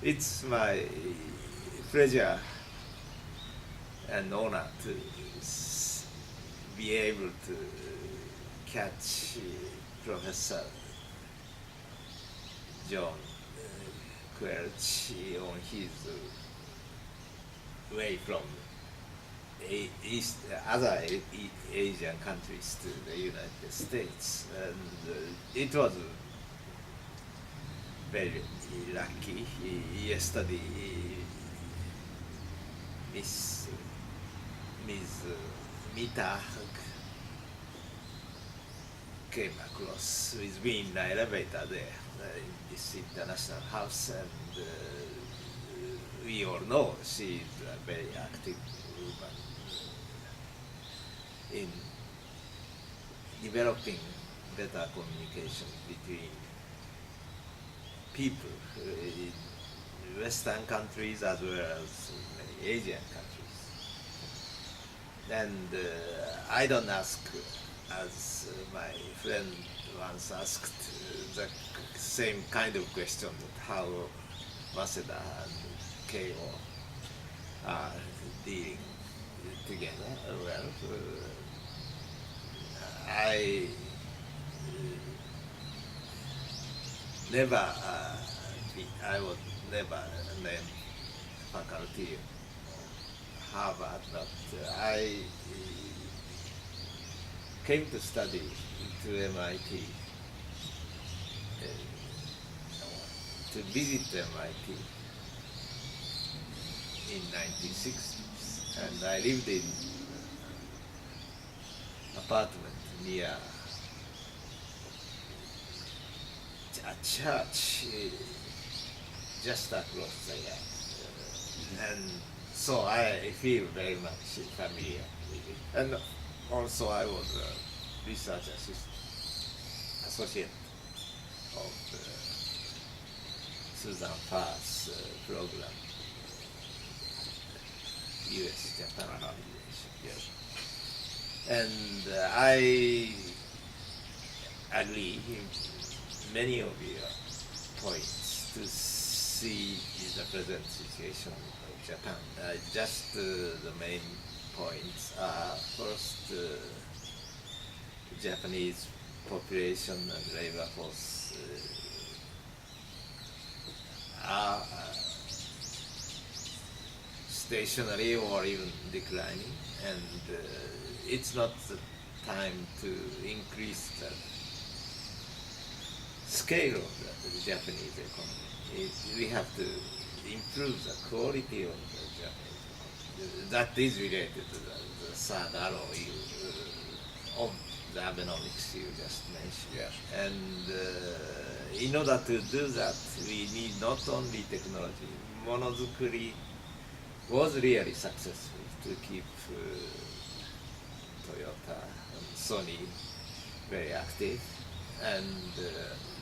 It's my pleasure and honor to be able to catch Professor John Quelch on his way from East, other Asian countries to the United States, and it was very lucky. Yesterday, Miss Mita came across with me in the elevator there in this international house, and we all know she is a very active woman in developing better communication between people in Western countries as well as many Asian countries. And I don't ask, as my friend once asked, the same kind of question that how Maseda and Keio are dealing together. Well, I never, I was never named faculty of Harvard, but I came to study to MIT, to visit MIT in 1960s, and I lived in apartment near a church just across the yard, and so I feel very much familiar with it. And also I was a research associate of Susan Farr's program, US-Japan relations. Yes. And I agree with many of your points to see the present situation of Japan. Just the main points are first, Japanese population and labor force are stationary or even declining, and it's not the time to increase the scale of the Japanese economy. We have to improve the quality of the Japanese economy. That is related to the third arrow of the Abenomics you just mentioned. Yes. And in order to do that, we need not only technology. Monozukuri was really successful to keep Toyota and Sony very active, and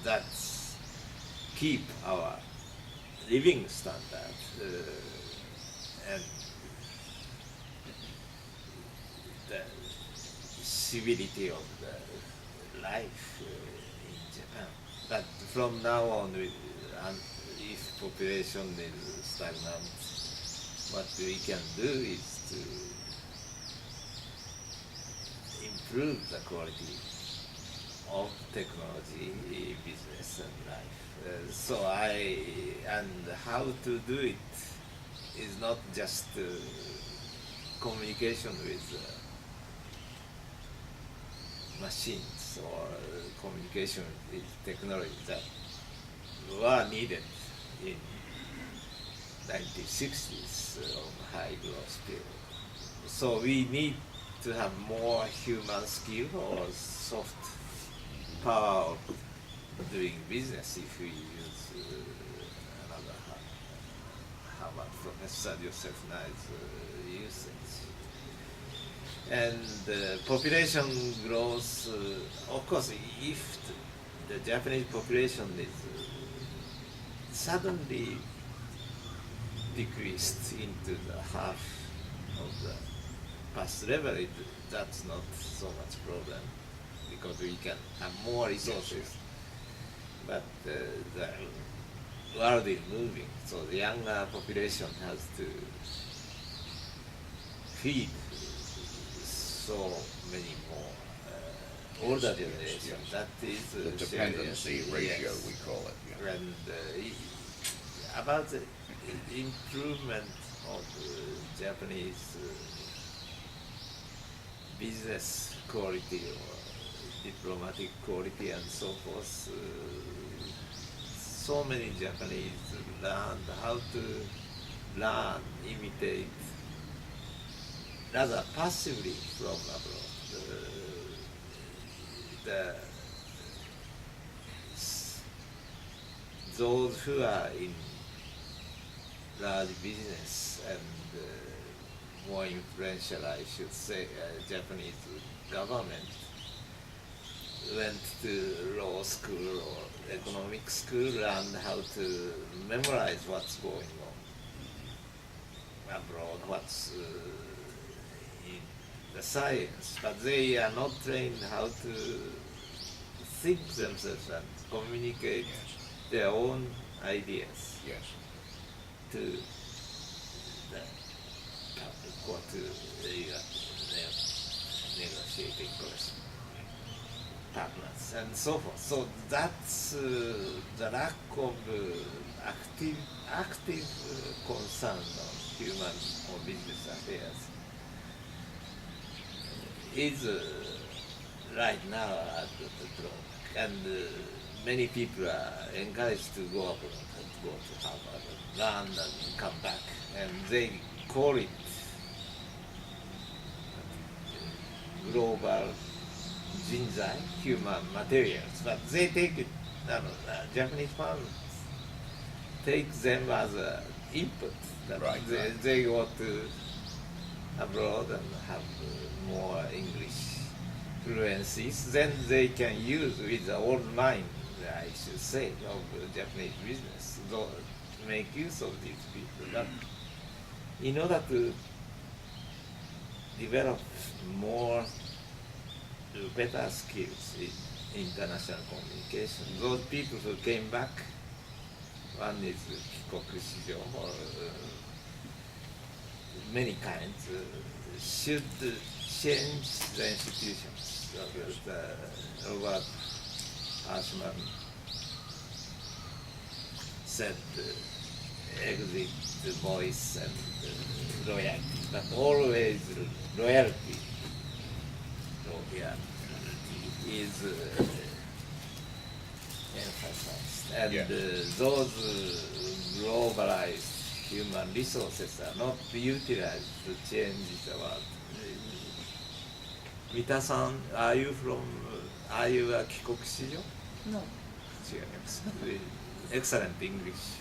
that keep our living standard and the civility of the life in Japan. But from now on, if population is stagnant, what we can do is to improve the quality of technology, business, and life. And how to do it is not just communication with machines or communication with technology that were needed in 1960s of high growth period. So we need to have more human skill or soft power of doing business if we use another Harvard professor Joseph Nye's usage. And population growth, of course, if the Japanese population is suddenly decreased into the half of the past level, that's not so much problem because we can have more resources. But the world is moving, so the younger population has to feed so many more older generation. yes. That is The dependency serious. ratio, Yes. we call it. Yeah. And about the improvement of Japanese business quality or diplomatic quality and so forth, so many Japanese learned how to learn, imitate, rather passively from abroad. The those who are in large business and more influential, I should say, Japanese government went to law school or economic school, learned how to memorize what's going on abroad, what's in the science, but they are not trained how to think themselves and communicate Yes. their own ideas Yes. to the public or to the negotiating partners and so forth. So that's the lack of active concern on human or business affairs is right now at the drawback, and many people are encouraged to go abroad and go to Harvard and learn and come back, and they call it global jinzai, human materials, but they take it, Japanese firms take them as an input, that Right, right. they go to abroad and have more English fluencies, then they can use with the old mind, I should say, of Japanese business, so make use of these people. But in order to develop more better skills in international communication, those people who came back, one is Kikoku Shijo, or many kinds, should change the institutions. Robert Ashman said exit voice and loyalty, but always loyalty is emphasized. And Yes. Those globalized human resources are not utilized to change the world. Mita-san, are you a Kikoku Shijo? No. 違います。Excellent English.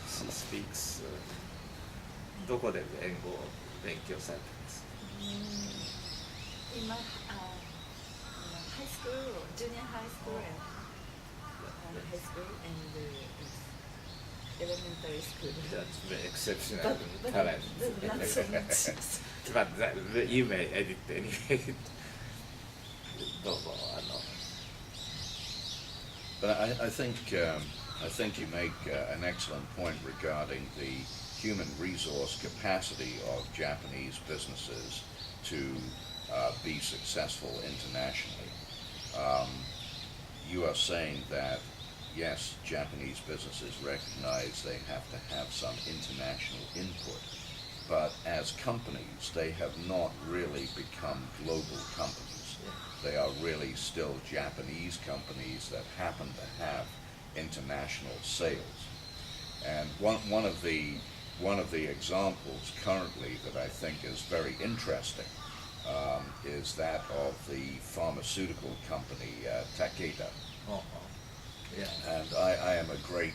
She speaks. どこで英語を勉強されてます？ In my high school, junior high school and high school and elementary school. That's very exceptional But talent. not so much. But you may edit anyway. どうぞBut I think you make an excellent point regarding the human resource capacity of Japanese businesses to be successful internationally. You are saying that, yes, Japanese businesses recognize they have to have some international input, but as companies, they have not really become global companies. They are really still Japanese companies that happen to have international sales. And one of the examples currently that I think is very interesting is that of the pharmaceutical company Takeda. Yeah. And I am a great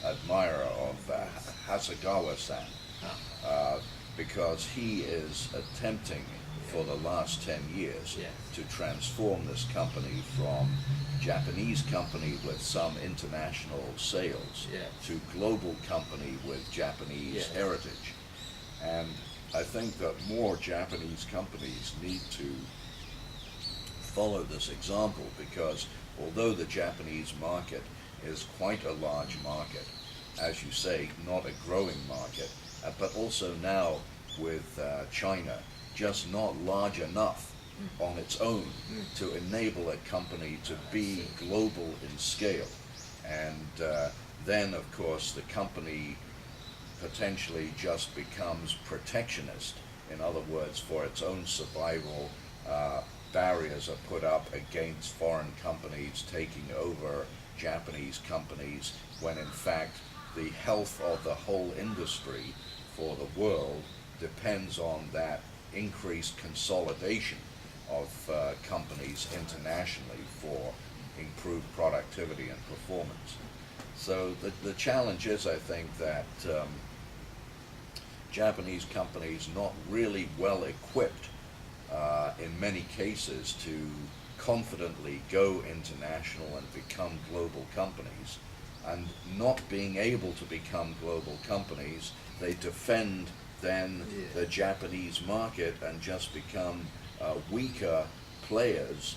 admirer of Hasegawa-san because he is attempting for the last 10 years to transform this company from Japanese company with some international sales to global company with Japanese heritage. And I think that more Japanese companies need to follow this example because although the Japanese market is quite a large market. As you say, not a growing market, but also now with China just not large enough on its own to enable a company to be global in scale. And then, of course, the company potentially just becomes protectionist. In other words, for its own survival, barriers are put up against foreign companies taking over Japanese companies, when in fact the health of the whole industry for the world depends on that increased consolidation of companies internationally for improved productivity and performance. So the challenge is, I think, that Japanese companies not really well equipped in many cases to confidently go international and become global companies, and not being able to become global companies, they defend then the Japanese market and just become weaker players,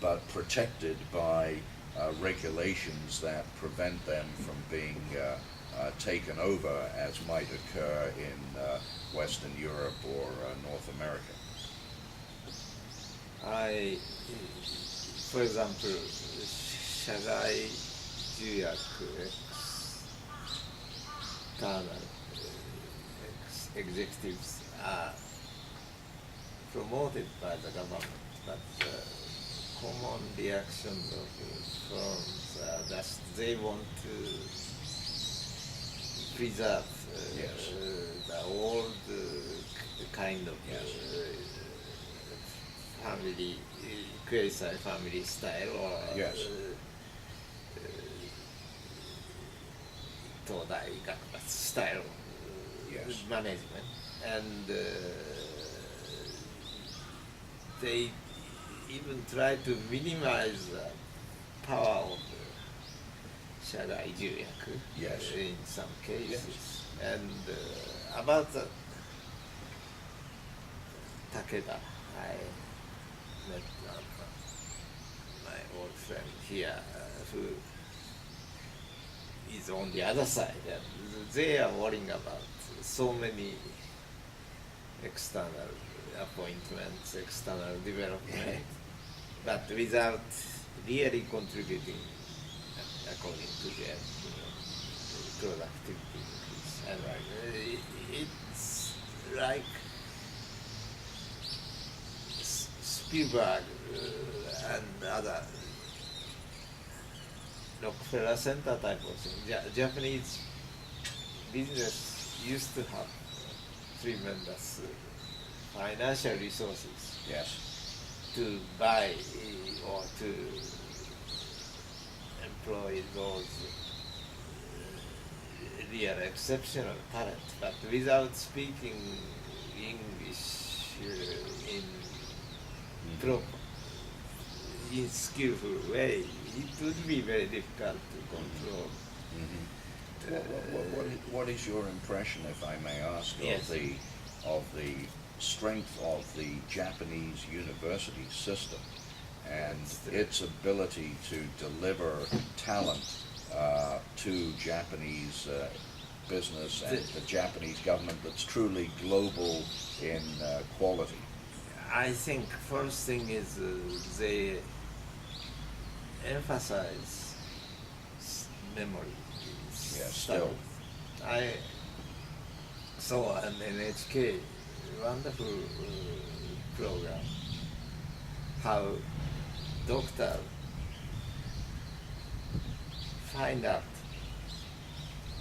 but protected by regulations that prevent them from being taken over, as might occur in Western Europe or North America. For example, 社外重役 external executives are promoted by the government, but the common reaction of firms are that they want to preserve the old kind of family, Quelch family style, or Todai Gakubatsu style management, and they even try to minimize the power of the Shagai Juyaku in some cases. And about the Takeda, I met my old friend here who is on the other side, and they are worrying about so many external appointments, external development, but without really contributing according to their productivity increase. And it's like Spielberg and other Rockefeller Center type of thing. Japanese business used to have tremendous financial resources to buy or to employ those real exceptional talent, but without speaking English in proper, in skillful way, it would be very difficult to control. What is your impression, if I may ask, of the strength of the Japanese university system and its ability to deliver talent to Japanese business and the Japanese government that's truly global in quality? I think first thing is they emphasize memory. Still. I saw an NHK wonderful program how doctor find out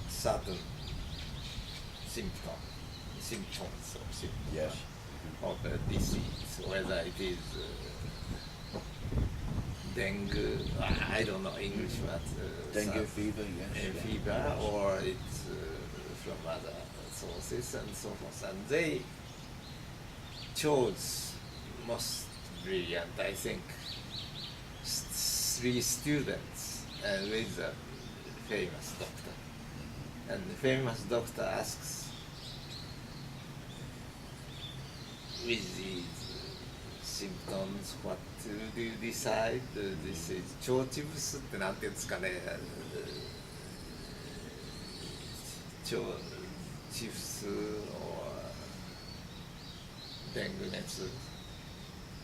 certain symptoms of a disease, whether it is dengue, I don't know English, but dengue fever, fever, or it's from other sources and so forth. And they chose most brilliant, I think, 3 students with a famous doctor. And the famous doctor asks, with these symptoms, what do you decide this is 腸チブスってなんていうんですかね、腸チフス or デング熱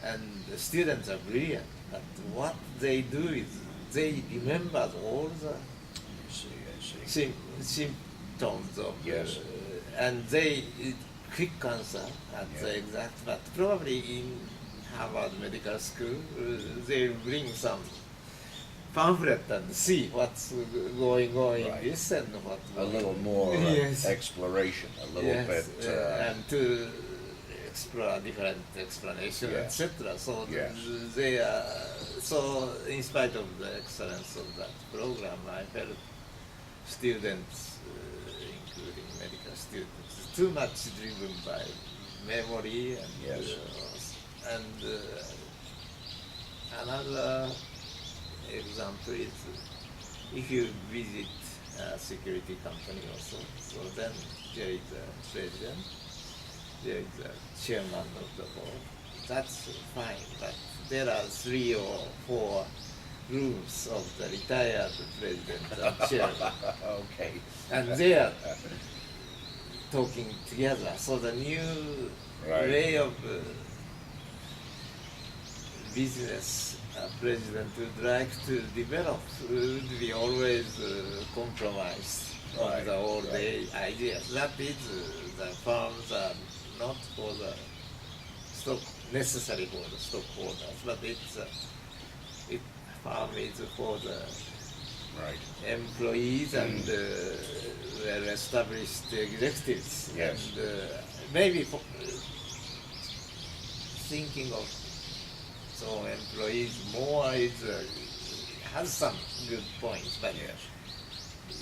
and the students are brilliant, but what they do is they remember all the I see. symptoms of Yes. and they quick answer at Yeah. the exact, but probably in Harvard Medical School they bring some pamphlet and see what's going on in Right. this and what A little more yes. exploration, a little yes, bit. and to explore different explanation, Yeah. etc. So Yes. they are so in spite of the excellence of that program, I felt students, including medical students, too much driven by memory and Yes. Another example is if you visit a security company also, so then there is a president, there is a chairman of the board. That's fine, but there are 3 or 4 rooms of the retired president and chairman, Okay. and they are talking together. So the new Right. way of business president would like to develop would be always compromised on Right, the old right. day ideas. That is, the firms are not for the stock necessary for the stockholders, but firm is for the Right. employees and well-established executives. Yes. And maybe thinking of so employees more is has some good points, but Yes.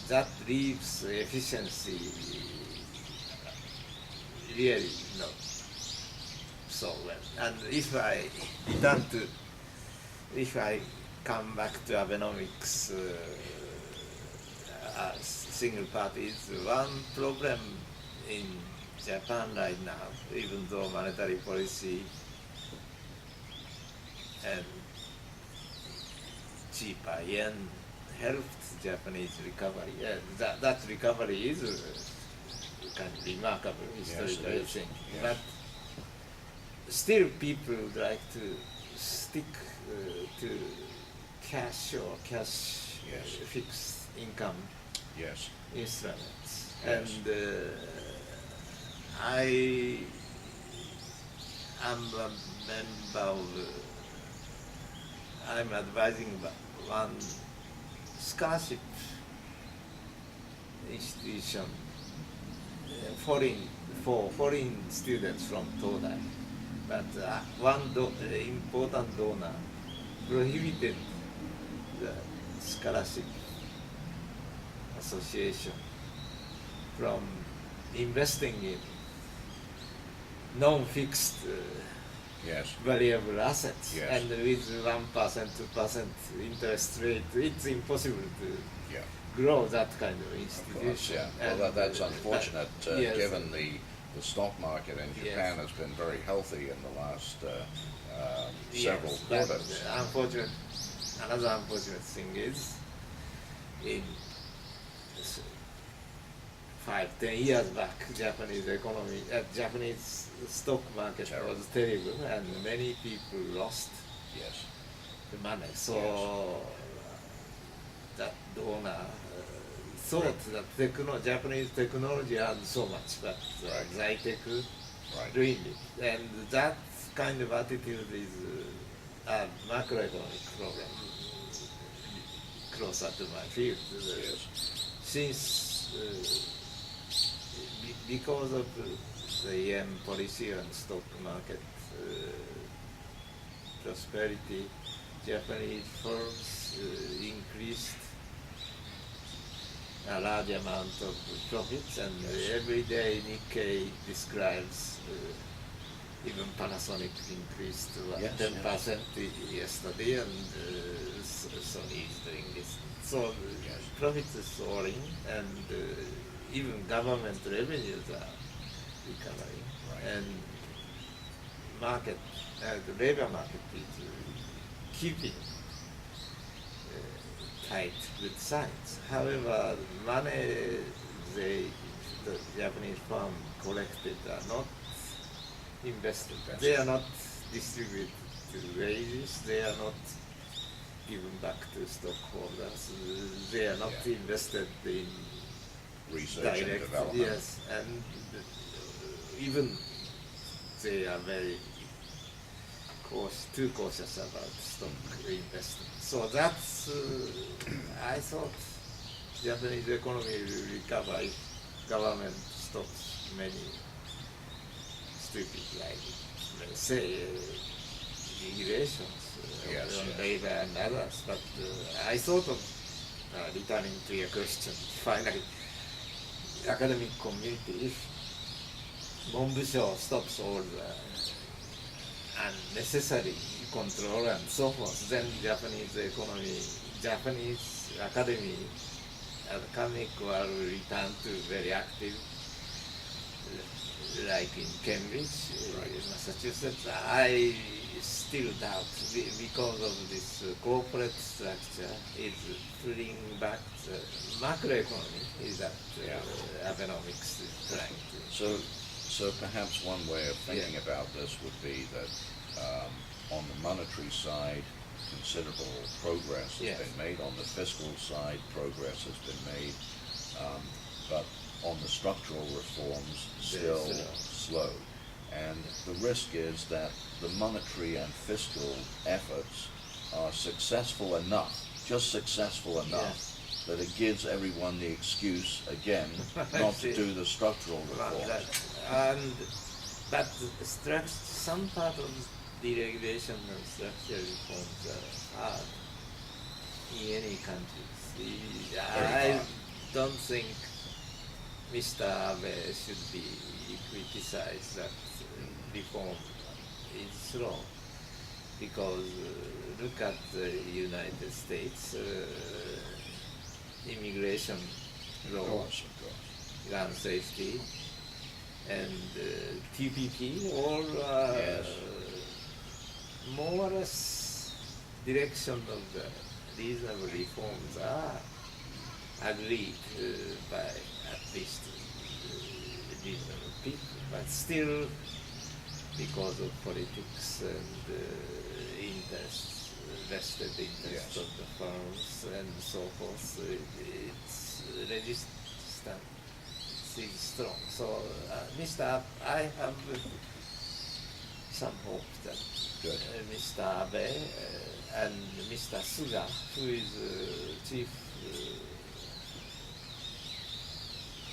that leaves efficiency really not so well. And if I come back to Abenomics, single parties, one problem in Japan right now, even though monetary policy and cheaper yen helped Japanese recovery. That recovery is kind of remarkable historically, it I is. think. Yes. But still, people would like to stick to cash or cash Yes. fixed income Yes. instruments. Yes. And I am a member of, I'm advising one scholarship institution for foreign students from Todai. But one important donor prohibited the scholarship association from investing in non-fixed Yes. variable assets. Yes. And with 1%, 2% interest rate, it's impossible to Yeah. grow that kind of Of course. institution. Yeah. Well, And, that's unfortunate, yes. given the stock market in Yes. Japan has been very healthy in the last several Yes, but quarters. Another unfortunate thing is, in 5-10 years back, Japanese economy, Japanese stock market Terrible. was terrible, and many people lost Yes. the money. So that donor thought that Japanese technology had so much, but Right. Zytec Right. ruined it. And that kind of attitude is a macroeconomic problem closer to my field. Yes. Since because of the yen policy and stock market prosperity, Japanese firms increased a large amount of profits, and every day Nikkei describes even Panasonic increased Yes, 10% yesterday, and Sony is doing this. So Yes. profits is soaring, and even government revenues are recovering, Right. and the labor market is keeping tight with science. However, money the Japanese firm collected are not invested. They are not distributed to wages. They are not given back to stockholders. They are not invested in Research and direct. development. Yes, and even they are very too cautious about stock investment. So that's I thought Japanese economy will recover if government stops many stupid, like let's say regulations Yes, on yes. labor and others. But I thought of returning to your question. Finally, academic community, if Monbusho stops all the unnecessary control and so forth, then Japanese economy, Japanese academic will return to very active, like in Cambridge, Massachusetts. I still doubt because of this corporate structure is pulling back the macroeconomy is that Abenomics is trying to. So perhaps one way of thinking about this would be that on the monetary side, considerable progress has been made. On the fiscal side, progress has been made. But on the structural reforms, still slow. And the risk is that the monetary and fiscal efforts are successful enough, just successful enough, that it gives everyone the excuse, again, not to do the structural reforms. But some part of deregulation and structural reforms are hard in any countries. I don't think Mr. Abe should be criticized that reform is slow, because look at the United States immigration law, Of course. gun safety, and TPP, all more or less direction of the reasonable reforms are agreed by at least reasonable people, but still, because of politics and interests, vested interests of the firms and so forth, its resistance is strong. So, I have some hope that Mr. Abe and Mr. Suga, who is chief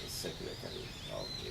secretary of the